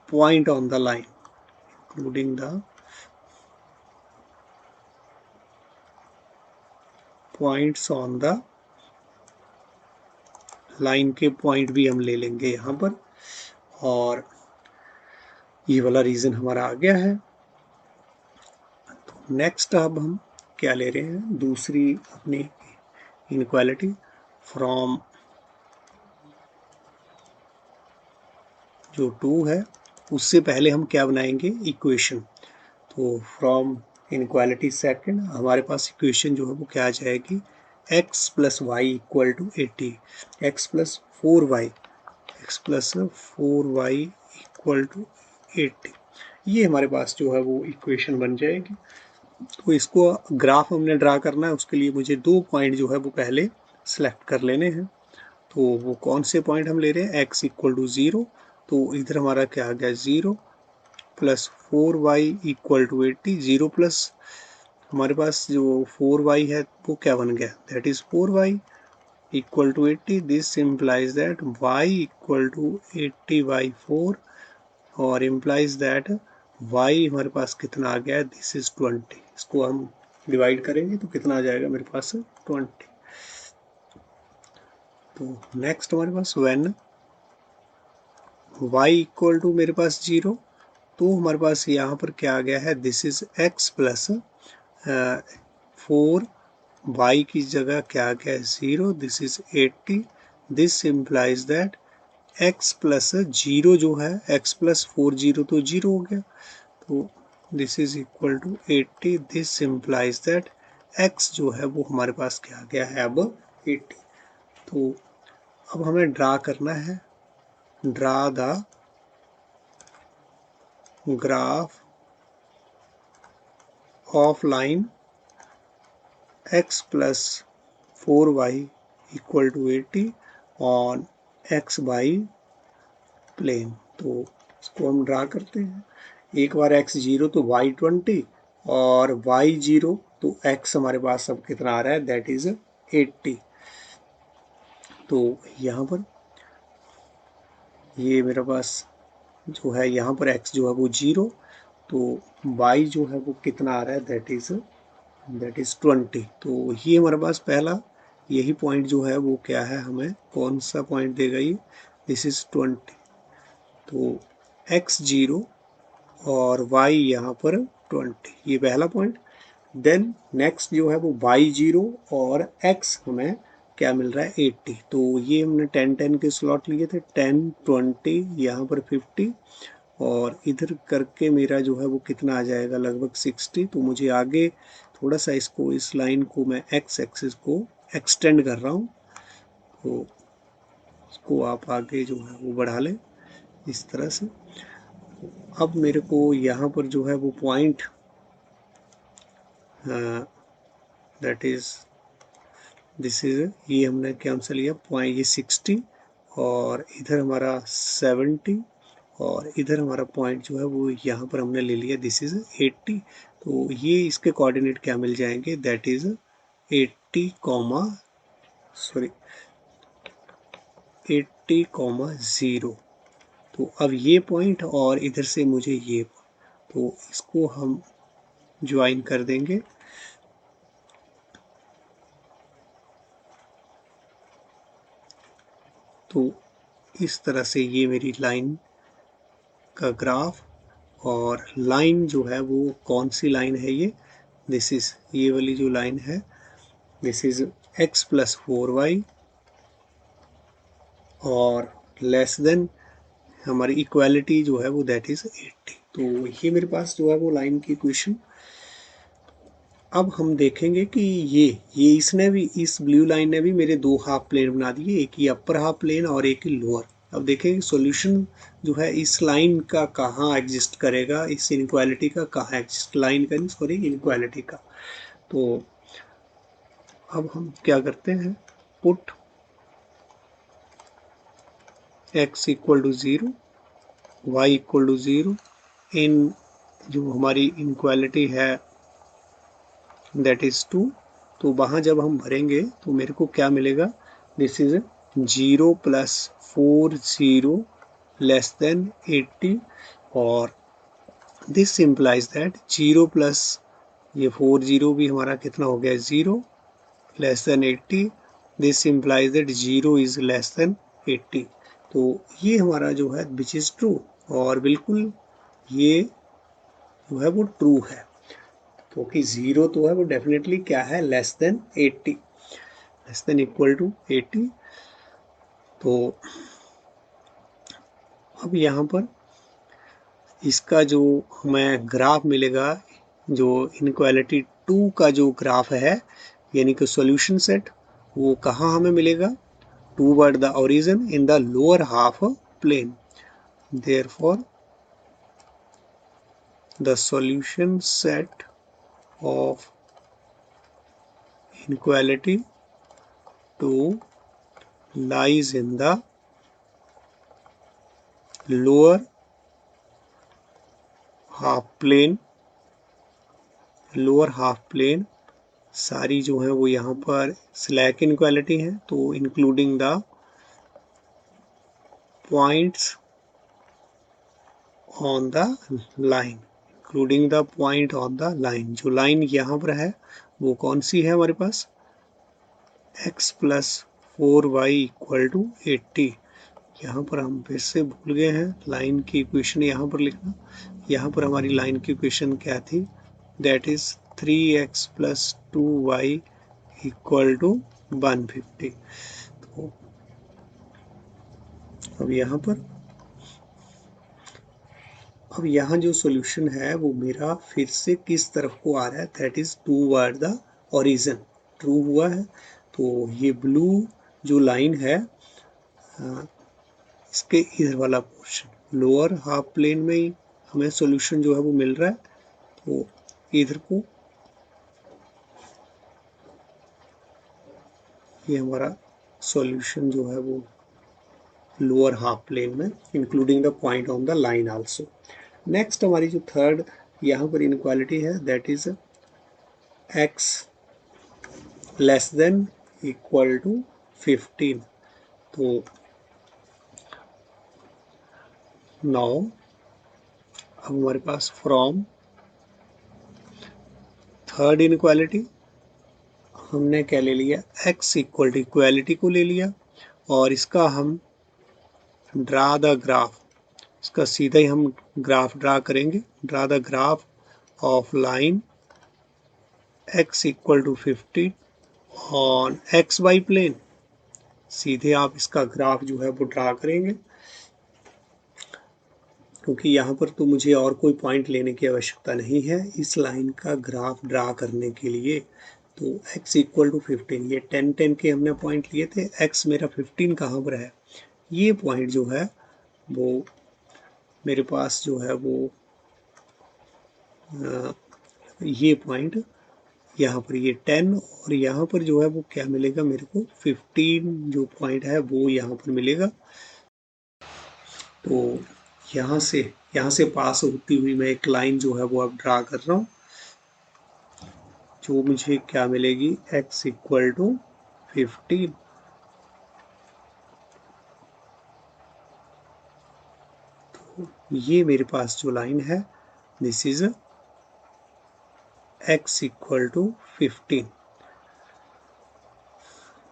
point on the line, including the points on the line के पॉइंट भी हम ले लेंगे यहाँ पर, और ये वाला रीजन हमारा आ गया है। तो नेक्स्ट अब हम क्या ले रहे हैं, दूसरी अपनी इनइक्वालिटी फ्रॉम जो 2 है उससे पहले हम क्या बनाएंगे, इक्वेशन। तो फ्रॉम इनइक्वालिटी सेकंड हमारे पास इक्वेशन जो है वो क्या आ जाएगी, x + y = 80, x + 4y, x + 4y = 80, ये हमारे पास जो है वो इक्वेशन बन जाएगी। तो इसको ग्राफ हमने ड्रा करना है, उसके लिए मुझे 2 पॉइंट जो है वो पहले सेलेक्ट कर लेने हैं। तो वो कौन से पॉइंट हम ले रहे हैं, x = 0, तो इधर हमारा क्या आ गया, 0 + 4y = 80, 0 प्लस हमारे पास जो 4y है वो क्या बन गया, that is 4y = 80, this implies that y = 80/4, और implies दैट y हमारे पास कितना आ गया, दिस इज 20, इसको हम डिवाइड करेंगे तो कितना आ जाएगा मेरे पास 20। तो नेक्स्ट हमारे पास व्हेन y = मेरे पास 0, तो हमारे पास यहाँ पर क्या आ गया है, this is x plus 4 y की जगह क्या आ गया है 0, this is 80, this implies that x plus 0 जो है x प्लस 4 0 तो 0 हो गया, तो this is equal to 80, this implies that x जो है वो हमारे पास क्या आ गया है अब 80। तो अब हमें ड्रा करना है, draw the graph of line x plus 4y equal to 80 on x y plane. तो इसको हम ड्रा करते हैं, एक बार x 0 तो y 20 और y 0 तो x हमारे पास अब कितना आ रहा है, दैट इज 80। तो यहाँ पर ये मेरे पास जो है यहाँ पर x जो है वो 0, तो y जो है वो कितना आ रहा है, दैट इज 20। तो ये हमारे पास पहला यही पॉइंट जो है वो क्या है, हमें कौन सा पॉइंट देगा ये, दिस इज 20। तो x 0 और y यहाँ पर 20, ये पहला पॉइंट। देन नेक्स्ट जो है वो y 0 और x हमें क्या मिल रहा है 80, तो ये हमने 10-10 के स्लॉट लिए थे, 10 20 यहाँ पर 50 और इधर करके मेरा जो है वो कितना आ जाएगा, लगभग 60। तो मुझे आगे थोड़ा सा इसको, इस लाइन को मैं x एक्सिस को एक्सटेंड कर रहा हूँ, तो इसको आप आगे जो है वो बढ़ा लें इस तरह से। अब मेरे को यहाँ पर जो है वो point that is this is, ये हमने क्या सा लिया पॉइंट, ये 60 और इधर हमारा 70 और इधर हमारा पॉइंट जो है वो यहाँ पर हमने ले लिया, दिस इज 80। तो ये इसके कोऑर्डिनेट क्या मिल जाएंगे, दैट इज 80 कॉमा 0। तो अब ये पॉइंट और इधर से मुझे ये, तो इसको हम ज्वाइन कर देंगे। तो इस तरह से ये मेरी लाइन का ग्राफ, और लाइन जो है वो कौन सी लाइन है ये, दिस इज ये वाली जो लाइन है, this is x plus 4y और लेस देन हमारी इक्वालिटी जो है वो दैट इज 80। तो ये मेरे पास जो है वो लाइन की इक्वेशन। अब हम देखेंगे कि ये इसने भी, इस ब्लू लाइन ने भी मेरे दो हाफ प्लेन बना दिए, एक ही अपर हाफ प्लेन और एक ही लोअर। अब देखेंगे सॉल्यूशन जो है इस लाइन का कहाँ एग्जिस्ट करेगा, इस इनक्वालिटी का कहाँ एग्जिस्ट, लाइन का नहीं सॉरी इनक्वालिटी का। तो अब हम क्या करते हैं, put x equal to 0, y equal to 0 in जो हमारी इनक्वालिटी है दैट इज 2। तो वहाँ जब हम भरेंगे तो मेरे को क्या मिलेगा, this is 0 plus 4 0 less than 80 और दिस इम्प्लाइज दैट 0 प्लस ये 4 0 भी हमारा कितना हो गया 0 less than 80, this implies that 0 is less than 80। तो ये हमारा जो है विच इज ट्रू, और बिल्कुल ये जो है वो ट्रू है, क्योंकि 0 तो है वो डेफिनेटली क्या है, less than 80, less than equal to 80। तो अब यहाँ पर इसका जो हमें ग्राफ मिलेगा, जो इनक्वालिटी 2 का जो ग्राफ है यानी कि सॉल्यूशन सेट, वो कहाँ हमें मिलेगा, toward the origin in the lower half plane. Therefore the solution set of inequality 2 lies in the lower half plane, lower half plane सारी जो है वो यहाँ पर स्लैक इनक्वालिटी है, तो including the points on the line, including the point on the line, जो लाइन यहाँ पर है वो कौन सी है हमारे पास, x plus 4y equal to 80। यहाँ पर हम फिर से भूल गए हैं लाइन की इक्वेशन यहाँ पर लिखना, यहाँ पर हमारी लाइन की इक्वेशन क्या थी, दैट इज 3x + 2y = 150। तो अब यहाँ जो सॉल्यूशन है वो मेरा फिर से किस तरफ को आ रहा है, that is toward the origin. True हुआ है। तो ये ब्लू जो लाइन है इसके इधर वाला पोर्शन लोअर हाफ प्लेन में ही हमें सॉल्यूशन जो है वो मिल रहा है। तो इधर को ये हमारा सॉल्यूशन जो है वो लोअर हाफ प्लेन में, including the point on the line also. Next हमारी जो थर्ड यहाँ पर इनक्वालिटी है, दैट इज x < 15। तो नाउ अब हमारे पास फ्रॉम थर्ड इनक्वालिटी हमने क्या ले लिया, x = इक्वालिटी को ले लिया और इसका हम ड्रा द ग्राफ, इसका सीधा ही हम ग्राफ ड्रा करेंगे। Draw the graph of line x = 15 on xy plane. सीधे आप इसका ग्राफ जो है वो ड्रा करेंगे, क्योंकि यहाँ पर तो मुझे और कोई पॉइंट लेने की आवश्यकता नहीं है इस लाइन का ग्राफ ड्रा करने के लिए। तो x = 15, ये 10 के हमने पॉइंट लिए थे। x मेरा 15 कहाँ पर है, ये पॉइंट जो है वो मेरे पास जो है वो ये पॉइंट यहाँ पर ये 10 और यहाँ पर जो है वो क्या मिलेगा मेरे को, 15 जो पॉइंट है वो यहाँ पर मिलेगा। तो यहाँ से पास होती हुई मैं एक लाइन जो है वो अब ड्रा कर रहा हूँ, जो मुझे क्या मिलेगी, x = 15। तो ये मेरे पास जो लाइन है, दिस इज x = 15।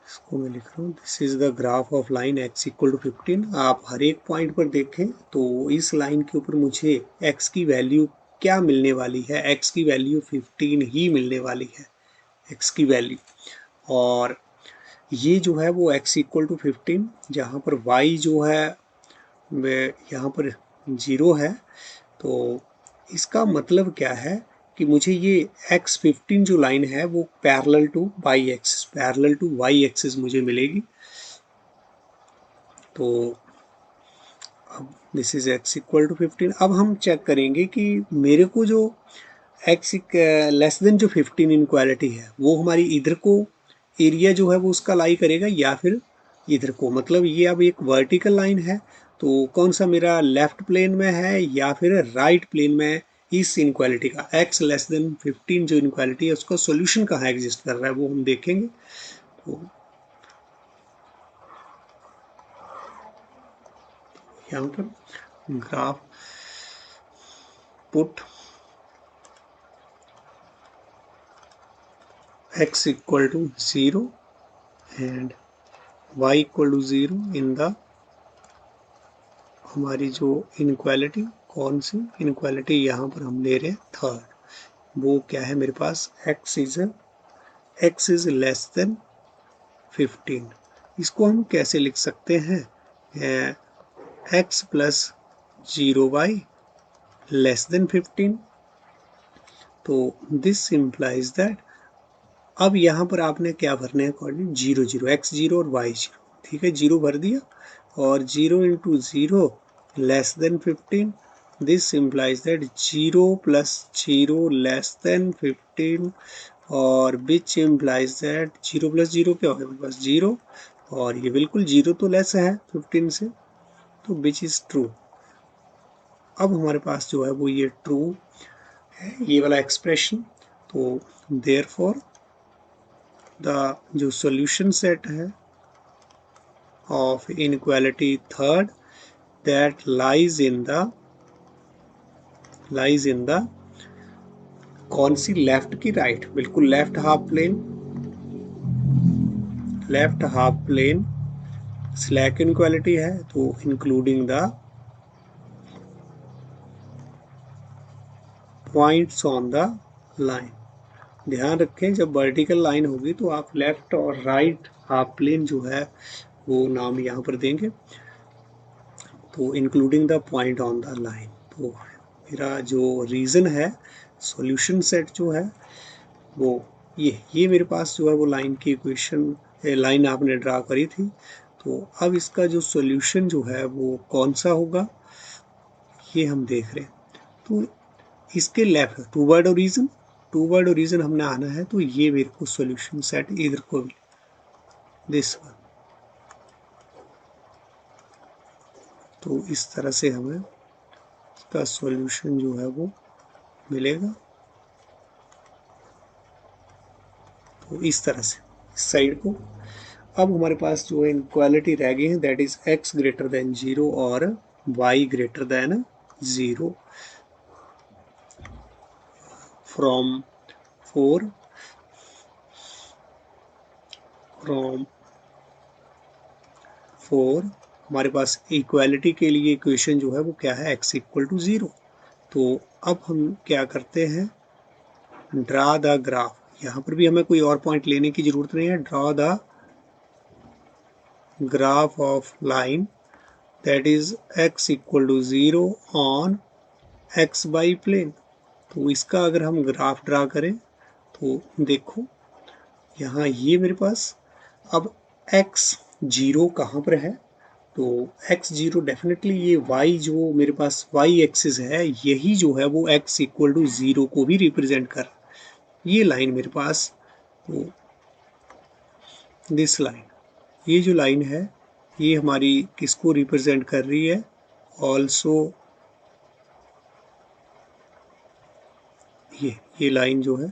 इसको मैं लिख रहा हूँ, this is the graph of line x = 15। आप हर एक पॉइंट पर देखें तो इस लाइन के ऊपर मुझे x की वैल्यू क्या मिलने वाली है, x की वैल्यू 15 ही मिलने वाली है, x की वैल्यू। और ये जो है वो x = 15, जहाँ पर y जो है वह यहाँ पर 0 है। तो इसका मतलब क्या है कि मुझे ये x15 जो लाइन है वो पैरेलल टू y एक्सिस मुझे मिलेगी। तो अब दिस इज x = 15। अब हम चेक करेंगे कि मेरे को जो x < 15 इनक्वालिटी है वो हमारी इधर को एरिया जो है वो उसका लाई करेगा या फिर इधर को। मतलब ये अब एक वर्टिकल लाइन है, तो कौन सा मेरा लेफ्ट प्लेन में है या फिर राइट प्लेन में है, इस इनक्वालिटी का x < 15 जो इनक्वालिटी है उसका सॉल्यूशन कहाँ एग्जिस्ट कर रहा है वो हम देखेंगे। तो यहाँ पर graph put x = 0 and y = 0 in the, हमारी जो इनक्वालिटी, कौन सी इनक्वालिटी यहाँ पर हम ले रहे हैं थर्ड, वो क्या है मेरे पास, x इज < 15। इसको हम कैसे लिख सकते हैं, x + 0y < 15। तो दिस इम्प्लाइज दैट, अब यहाँ पर आपने क्या भरने हैं कोऑर्डिनेट, 0 0, x 0 और y 0। ठीक है, 0 भर दिया और 0 × 0 < 15। दिस इम्प्लाइज दैट 0 + 0 < 15 और विच इम्प्लाइज दैट 0 + 0 क्या होगा मेरे पास 0, और ये बिल्कुल 0 तो लेस है 15 से, तो विच इज ट्रू। अब हमारे पास जो है वो ये ट्रू है, ये वाला एक्सप्रेशन। तो देयरफॉर द जो सॉल्यूशन सेट है of inequality third, that lies in the कौन सी, लेफ्ट की राइट, बिल्कुल left half plane slack inequality है, तो including the points on the line. ध्यान रखें, जब वर्टिकल लाइन होगी तो आप लेफ्ट और राइट हाफ प्लेन जो है वो नाम यहाँ पर देंगे, तो including the point on the line. तो मेरा जो रीज़न है, सॉल्यूशन सेट जो है वो ये मेरे पास जो है वो लाइन की इक्वेशन, लाइन आपने ड्रा करी थी। तो अब इसका जो सॉल्यूशन जो है वो कौन सा होगा ये हम देख रहे हैं। तो इसके लेफ्ट टू वर्ड ओरिजिन हमने आना है, तो ये मेरे को सॉल्यूशन सेट इधर को दिस वन। तो इस तरह से हमें इसका सॉल्यूशन जो है वो मिलेगा। तो इस तरह से इस साइड को, अब हमारे पास जो इनक्वालिटी रह गई है that is x greater than 0 और y ग्रेटर देन 0 फ्रॉम 4 हमारे पास इक्वालिटी के लिए इक्वेशन जो है वो क्या है, x इक्वल टू 0। तो अब हम क्या करते हैं, ड्रा द ग्राफ। यहाँ पर भी हमें कोई और पॉइंट लेने की जरूरत नहीं है। Draw the graph of line that is x equal to 0 on x y plane. तो इसका अगर हम ग्राफ ड्रा करें तो देखो यहाँ ये मेरे पास अब x जीरो कहाँ पर है, तो x जीरो डेफिनेटली ये y जो मेरे पास y एक्सिस है यही जो है वो x इक्वल टू 0 को भी रिप्रेजेंट कर, ये लाइन मेरे पास, तो दिस लाइन, ये जो लाइन है ये हमारी किसको रिप्रेजेंट कर रही है, ऑल्सो ये लाइन जो है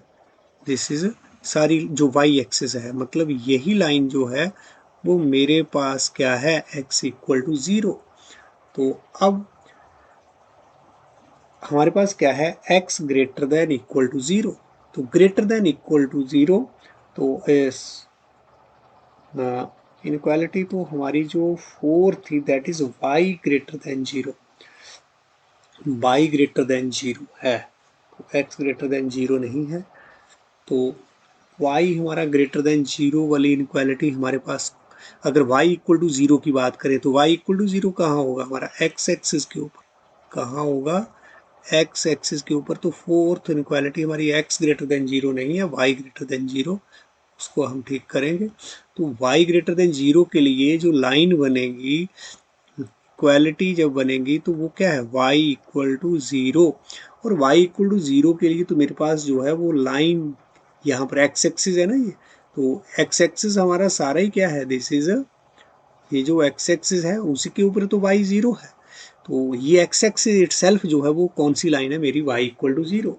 दिस इज सारी जो y एक्सिस है, मतलब यही लाइन जो है वो मेरे पास क्या है, x इक्वल टू 0। तो अब हमारे पास क्या है, x greater than equal to 0। तो ग्रेटर देन इक्वल टू 0, तो इस इनक्वालिटी तो हमारी जो 4 थी that is y greater than 0, y greater than 0 है, तो x ग्रेटर देन 0 नहीं है। तो y हमारा ग्रेटर देन 0 वाली इनक्वालिटी हमारे पास, अगर y इक्वल टू 0 की बात करें तो y इक्वल टू 0 कहाँ होगा, हमारा x एक्सिस के ऊपर, कहाँ होगा, x एक्सिस के ऊपर। तो फोर्थ इनक्वालिटी हमारी x ग्रेटर देन 0 नहीं है, y ग्रेटर देन 0, उसको हम ठीक करेंगे। तो y ग्रेटर देन 0 के लिए जो लाइन बनेगी, इक्वालिटी जब बनेगी तो वो क्या है, y इक्वल टू 0, और y इक्वल टू 0 के लिए तो मेरे पास जो है वो लाइन यहाँ पर x एक्सिस है ना, ये तो x एक्सिस हमारा सारा ही क्या है, दिस इज ये जो x एक्सिस है उसी के ऊपर तो y 0 है। तो ये x एक्सिस इटसेल्फ जो है वो कौन सी लाइन है मेरी, y इक्वल टू 0।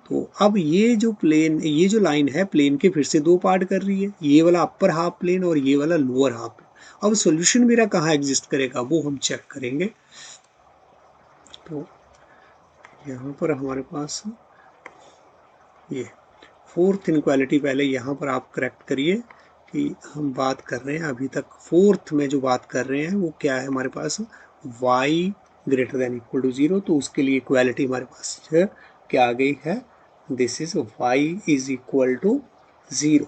तो अब ये जो प्लेन, ये जो लाइन है प्लेन के फिर से दो पार्ट कर रही है, ये वाला अपर हाफ प्लेन और ये वाला लोअर हाफ प्लेन। अब सॉल्यूशन मेरा कहाँ एग्जिस्ट करेगा वो हम चेक करेंगे। तो यहाँ पर हमारे पास ये फोर्थ इनक्वालिटी, पहले यहाँ पर आप करेक्ट करिए कि हम बात कर रहे हैं अभी तक फोर्थ में जो बात कर रहे हैं वो क्या है, हमारे पास y greater than equal to 0। तो उसके लिए इक्वालिटी हमारे पास क्या आ गई है, this is y is equal to 0।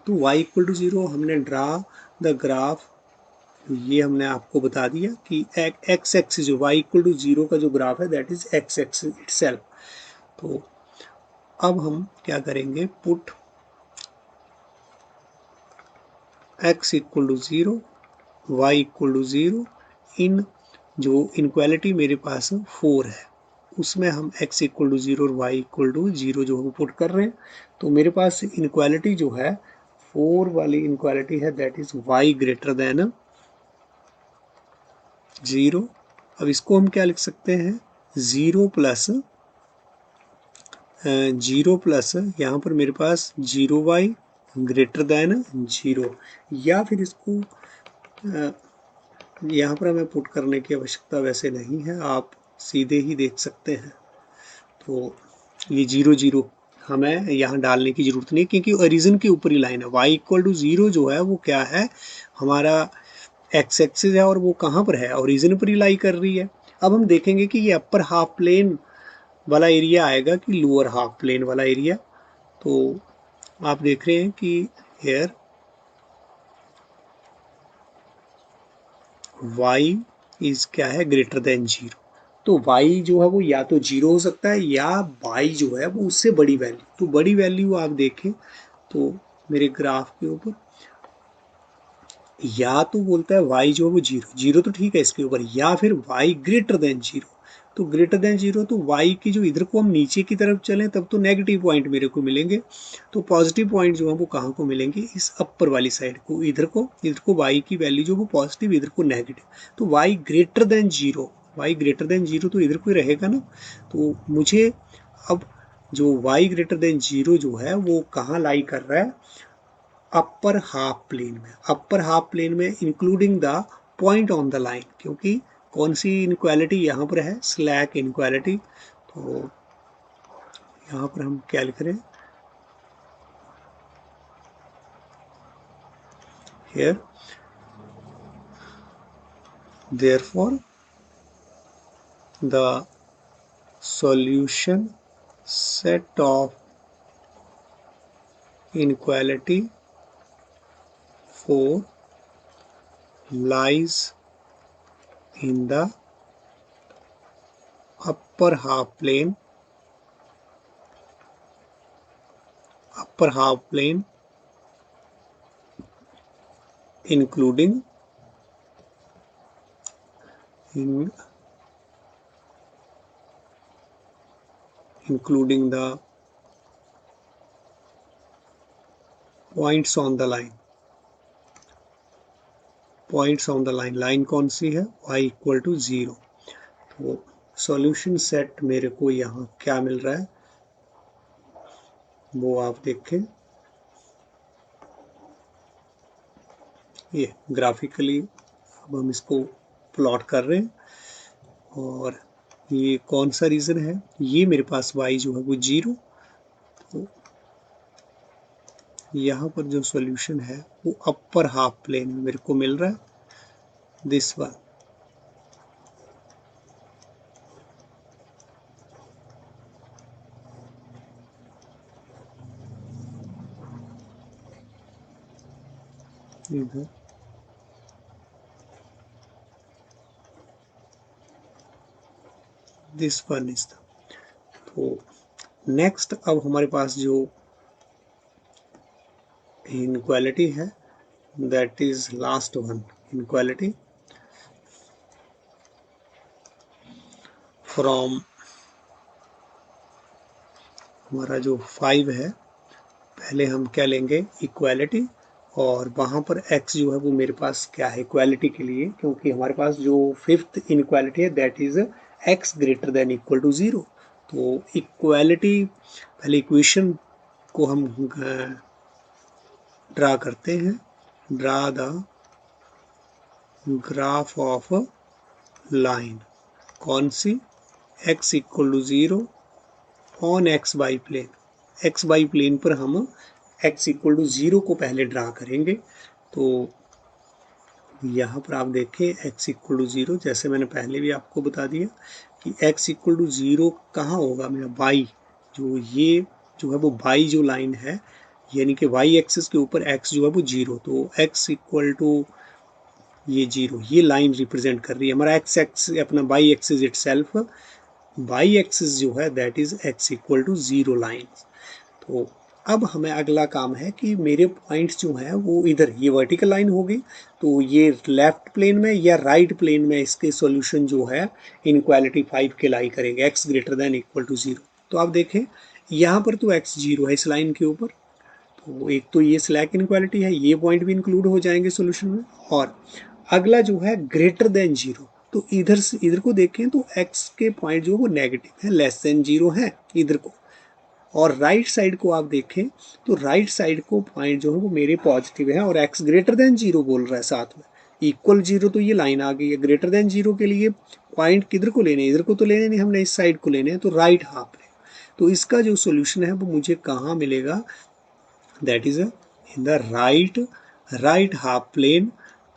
तो y इक्वल टू 0 हमने ड्रा द ग्राफ, ये हमने आपको बता दिया कि x एक्सिस जो y इक्वल टू 0 का जो ग्राफ है that is x axis itself. तो अब हम क्या करेंगे, put x equal to 0, y equal to 0 in जो इनक्वालिटी मेरे पास 4 है उसमें हम x इक्वल टू 0 और y इक्वल टू 0 जो हम पुट कर रहे हैं। तो मेरे पास इनक्वालिटी जो है 4 वाली इनक्वालिटी है that is y greater than 0। अब इसको हम क्या लिख सकते हैं, 0 प्लस यहाँ पर मेरे पास 0y ग्रेटर देन 0, या फिर इसको यहाँ पर हमें पुट करने की आवश्यकता वैसे नहीं है, आप सीधे ही देख सकते हैं। तो ये 0 0 हमें यहाँ डालने की जरूरत नहीं, क्योंकि ओरिजिन के ऊपर ही लाइन है। y इक्वल टू 0 जो है वो क्या है, हमारा x एक्सिस है और वो कहाँ पर है, ओरिजिन पर ही लाई कर रही है। अब हम देखेंगे कि ये अपर हाफ प्लेन वाला एरिया आएगा कि लोअर हाफ प्लेन वाला एरिया। तो आप देख रहे हैं कि हेयर y इज क्या है, ग्रेटर देन 0। तो y जो है वो या तो 0 हो सकता है या y जो है वो उससे बड़ी वैल्यू। तो बड़ी वैल्यू आप देखें तो मेरे ग्राफ के ऊपर या तो बोलता है y जो है वो 0 तो ठीक है इसके ऊपर, या फिर y ग्रेटर देन 0। तो ग्रेटर देन 0 तो y की जो इधर को हम नीचे की तरफ चलें तब तो नेगेटिव पॉइंट मेरे को मिलेंगे। तो पॉजिटिव पॉइंट जो है वो कहाँ को मिलेंगे, इस अपर वाली साइड को, इधर को y की वैल्यू जो वो पॉजिटिव, इधर को नेगेटिव। तो y greater than 0, y greater than 0 तो इधर को ही रहेगा ना। तो मुझे अब जो y ग्रेटर देन 0 जो है वो कहाँ लाई कर रहा है, अपर हाफ प्लेन में। अपर हाफ प्लेन में including the point on the line, क्योंकि कौन सी इनक्वालिटी यहाँ पर है, स्लैक इनक्वालिटी। तो यहाँ पर हम क्या लिख रहे हैं, here therefore the solution set of inequality for lies in the upper half plane, including including the points on the line। Points on the line, line कौन सी है, y इक्वल टू 0। तो सॉल्यूशन सेट मेरे को यहाँ क्या मिल रहा है वो आप देखें, ये ग्राफिकली अब हम इसको प्लॉट कर रहे हैं। और ये कौन सा रीजन है, ये मेरे पास y जो है वो 0। तो यहाँ पर जो सॉल्यूशन है वो अपर हाफ प्लेन में मेरे को मिल रहा है, दिस वन। इधर दिस वन इज द। तो नेक्स्ट अब हमारे पास जो इनक्वालिटी है that is last one inequality from, हमारा जो 5 है, पहले हम क्या लेंगे, इक्वालिटी। और वहाँ पर x जो है वो मेरे पास क्या है इक्वालिटी के लिए, क्योंकि हमारे पास जो फिफ्थ इनक्वालिटी है that is x greater than equal to 0। तो इक्वालिटी पहले इक्वेशन को हम ड्रा करते हैं, draw the graph of line, कौन सी, x equal to 0 on x y plane. x y plane पर हम x इक्वल टू 0 को पहले ड्रा करेंगे। तो यहाँ पर आप देखें x इक्वल टू 0, जैसे मैंने पहले भी आपको बता दिया कि x इक्वल टू 0 कहाँ होगा मेरा, y जो ये जो है वो y जो लाइन है, यानी कि y एक्सिस के ऊपर x जो है वो 0। तो x इक्वल टू ये 0, ये लाइन रिप्रेजेंट कर रही है हमारा x एक्सिस, अपना y axis itself. y axis जो है that is x equal to 0 line. तो अब हमें अगला काम है कि मेरे पॉइंट्स जो हैं वो इधर, ये वर्टिकल लाइन होगी तो ये लेफ्ट प्लेन में या राइट प्लेन में इसके सॉल्यूशन जो है इनक्वालिटी 5 के लाई करेंगे, x greater than equal to 0। तो आप देखें यहाँ पर तो x 0 है इस लाइन के ऊपर, तो एक तो ये स्लैक इनक्वालिटी है, ये पॉइंट भी इंक्लूड हो जाएंगे सॉल्यूशन में। और अगला जो है ग्रेटर देन 0, तो इधर से इधर को देखें तो x के पॉइंट जो वो नेगेटिव है, लेस देन 0 है इधर को। और राइट साइड को आप देखें तो राइट साइड को पॉइंट जो है वो मेरे पॉजिटिव है और x ग्रेटर देन 0 बोल रहा है साथ में। इक्वल 0 तो ये लाइन आ गई है, ग्रेटर देन 0 के लिए पॉइंट किधर को लेने, इधर को तो लेने नहीं, हमने इस साइड को लेने हैं, तो राइट हाफ है। तो इसका जो सोल्यूशन है वो मुझे कहाँ मिलेगा, that is in the right half plane.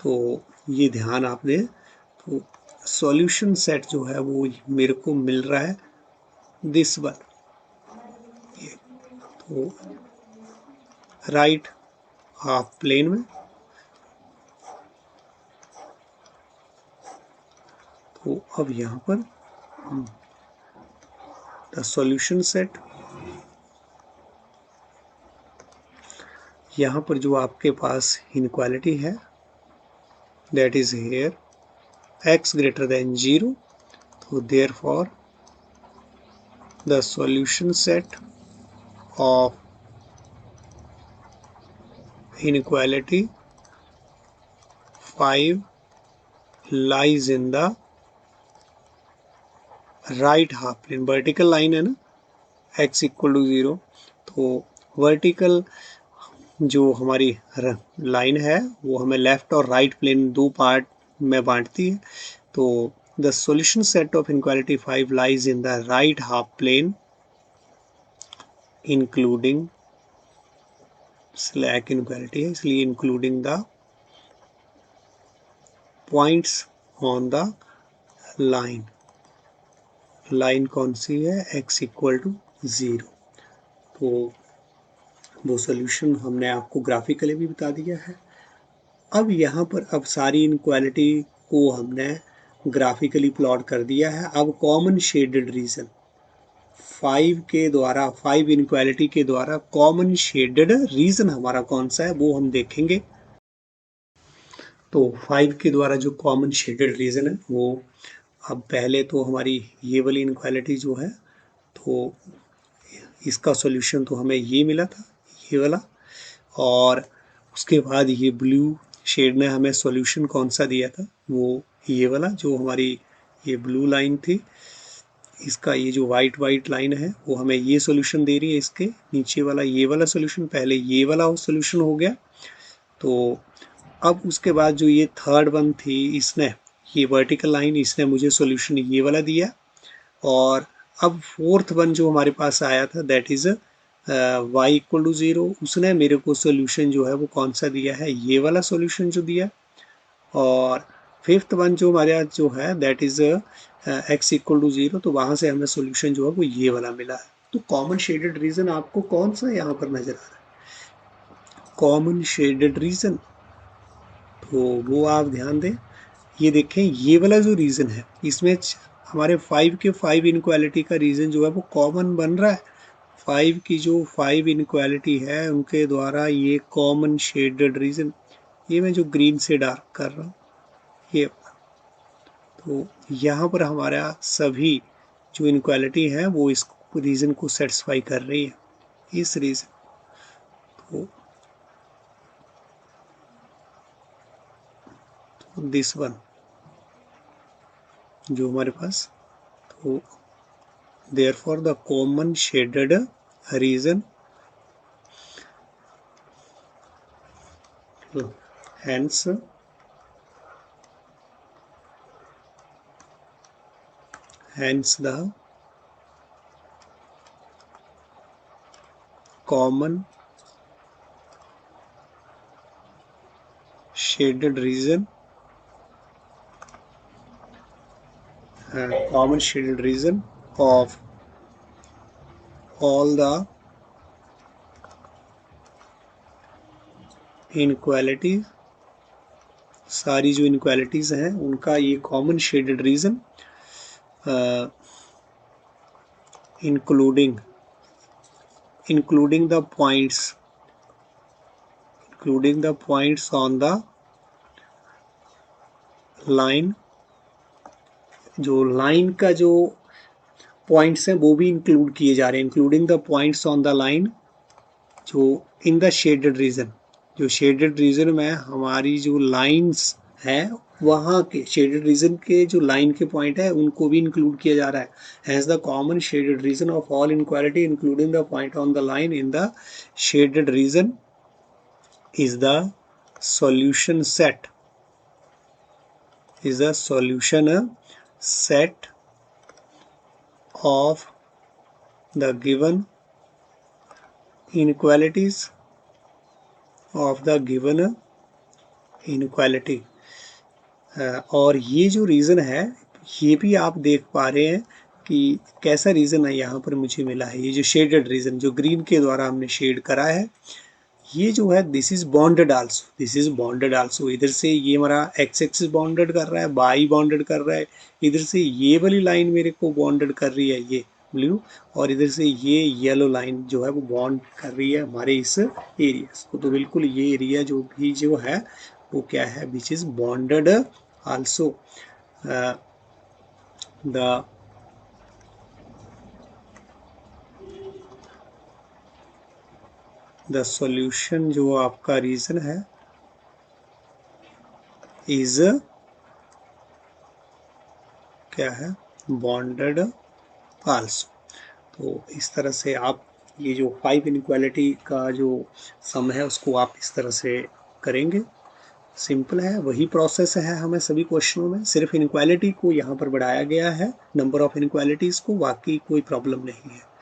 तो ये ध्यान आपने, तो सॉल्यूशन सेट जो है वो मेरे को मिल रहा है दिस वन, तो राइट हाफ प्लेन में, तो अब यहाँ पर द सॉल्यूशन सेट, यहाँ पर जो आपके पास इनक्वालिटी है that is here x greater than 0, so therefore the solution set of inequality 5 lies in the right half plane. Vertical line है ना x इक्वल टू 0, तो वर्टिकल जो हमारी लाइन है वो हमें लेफ्ट और राइट प्लेन दो पार्ट में बांटती है। तो the solution set of inequality 5 lies in the right half plane including slack inequality है, इसलिए including the points on the line, line कौन सी है x इक्वल टू 0। तो वो सॉल्यूशन हमने आपको ग्राफिकली भी बता दिया है। अब यहाँ पर अब सारी इनक्वालिटी को हमने ग्राफिकली प्लॉट कर दिया है। अब कॉमन शेडेड रीजन 5 के द्वारा, 5 इनक्वालिटी के द्वारा कॉमन शेडेड रीजन हमारा कौन सा है वो हम देखेंगे। तो 5 के द्वारा जो कॉमन शेडेड रीजन है वो, अब पहले तो हमारी ये वाली इनक्वालिटी जो है, तो इसका सॉल्यूशन तो हमें ये मिला था, ये वाला, और उसके बाद ये ब्लू शेड ने हमें सॉल्यूशन कौन सा दिया था, वो ये वाला जो हमारी ये ब्लू लाइन थी, इसका ये जो वाइट लाइन है वो हमें ये सॉल्यूशन दे रही है। इसके नीचे वाला ये वाला सॉल्यूशन, पहले ये वाला सॉल्यूशन हो गया। तो अब उसके बाद जो ये थर्ड वन थी, इसने ये वर्टिकल लाइन, इसने मुझे सॉल्यूशन ये वाला दिया। और अब फोर्थ वन जो हमारे पास आया था that is y equal to 0, उसने मेरे को सॉल्यूशन जो है वो कौन सा दिया है, ये वाला सॉल्यूशन जो दिया। और फिफ्थ वन जो हमारे यहाँ जो है that is x equal to 0, तो वहाँ से हमें सॉल्यूशन जो है वो ये वाला मिला है। तो कॉमन शेडेड रीजन आपको कौन सा यहाँ पर नजर आ रहा है, कॉमन शेडेड रीजन, तो वो आप ध्यान दें। ये देखें ये वाला जो रीजन है इसमें हमारे 5 के 5 इनक्वालिटी का रीजन जो है वो कॉमन बन रहा है। 5 की जो 5 इनक्वालिटी है उनके द्वारा ये कॉमन शेडेड रीजन, ये मैं जो ग्रीन से डार्क कर रहा हूँ ये, तो यहाँ पर हमारा सभी जो इनक्वालिटी है वो इस रीजन को सेटिस्फाई कर रही है, इस रीजन। तो दिस वन जो हमारे पास, तो therefore the common shaded region, hence the common shaded region, of all the inequalities, सारी जो इनक्वालिटीज हैं उनका ये common shaded region, including the points on the line, जो लाइन का जो पॉइंट्स हैं वो भी इंक्लूड किए जा रहे हैं, including the points on the line जो इन द शेडेड रीजन, जो शेडेड रीजन में हमारी जो लाइंस है वहाँ के शेडेड रीजन के जो लाइन के पॉइंट है उनको भी इंक्लूड किया जा रहा है। Has the common shaded reason of all inequality including the point on the line in the shaded region is the solution set, of the given inequalities of the given inequality। और ये जो रीज़न है ये भी आप देख पा रहे हैं कि कैसा रीजन है यहाँ पर मुझे मिला है। ये जो शेडेड रीजन जो ग्रीन के द्वारा हमने शेड करा है, ये जो है this is bonded also, this is bonded also. इधर से ये हमारा एक्स एक्सिस बॉन्डेड कर रहा है, बाई बॉन्डेड कर रहा है, इधर से ये वाली लाइन मेरे को बॉन्डेड कर रही है ये ब्लू, और इधर से ये येलो लाइन जो है वो बॉन्ड कर रही है हमारे इस एरिया को। तो बिल्कुल ये एरिया जो भी जो है वो क्या है, which is bonded also. The solution जो आपका रीजन है इज क्या है, बॉन्डेड आल्सो। तो इस तरह से आप ये जो 5 इनइक्वालिटी का जो सम है उसको आप इस तरह से करेंगे। सिंपल है, वही प्रोसेस है हमें सभी क्वेश्चनों में, सिर्फ इनइक्वालिटी को यहाँ पर बढ़ाया गया है, नंबर ऑफ इनइक्वालिटीज को, बाकी कोई प्रॉब्लम नहीं है।